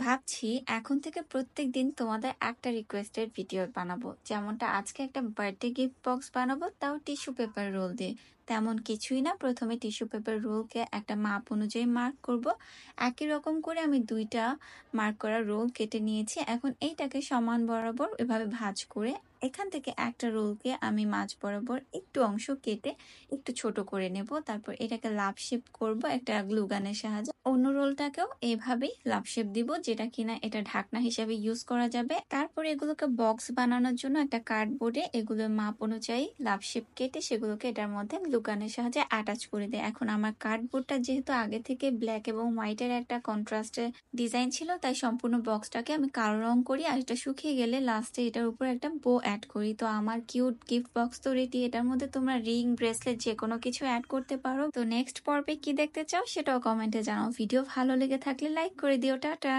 ভাবছি এখন থেকে প্রত্যেকদিন তোমাদের একটা রিকোয়েস্টের ভিডিও বানাবো। যেমনটা আজকে একটা বার্থডে গিফট বক্স বানাবো, তাও টিস্যু পেপার রোল দিয়ে। তেমন কিছুই না, প্রথমে টিস্যু পেপার রোলকে একটা মাপ অনুযায়ী মার্ক করব। একই রকম করে আমি 2টা মার্ক করা রোল কেটে নিয়েছি। এখন এইটাকে সমান বরাবর এভাবে ভাঁজ করে এখান থেকে একটা রোলকে আমি মাঝ বরাবর একটু অংশ কেটে একটু ছোট করে নেব। তারপর এটাকে লাভ শেপ করব একটা গ্লু গানের সাহায্যে। অন্য রোলটাকেও এইভাবেই লাভ শেপ দিব, যেটা কিনা এটা ঢাকনা হিসেবে ইউজ করা যাবে। তারপর এগুলোকে বক্স বানানোর জন্য একটা কার্ডবোর্ডে এগুলোর মাপ অনুযায়ী লাভ শেপ কেটে সেগুলোকে এটার মধ্যে গ্লু গানের সাহায্যে অ্যাটাচ করে দেয়। এখন আমার কার্ডবোর্ডটা যেহেতু আগে থেকে ব্ল্যাক এবং হোয়াইটের একটা কন্ট্রাস্টের ডিজাইন ছিল, তাই সম্পূর্ণ বক্সটাকে আমি কালো রং করি, আর এটা শুকিয়ে গেলে লাস্টে এটার উপর একটা বো অ্যাড করি। তো আমার কিউট গিফট বক্স তো রেডি। এটার মধ্যে তোমরা রিং, ব্রেসলেট যে কোনো কিছু অ্যাড করতে পারো। তো নেক্সট পর্বে কি দেখতে চাও সেটাও কমেন্টে জানাও। ভিডিও ভালো লেগে থাকলে লাইক করে দিও। টাটা।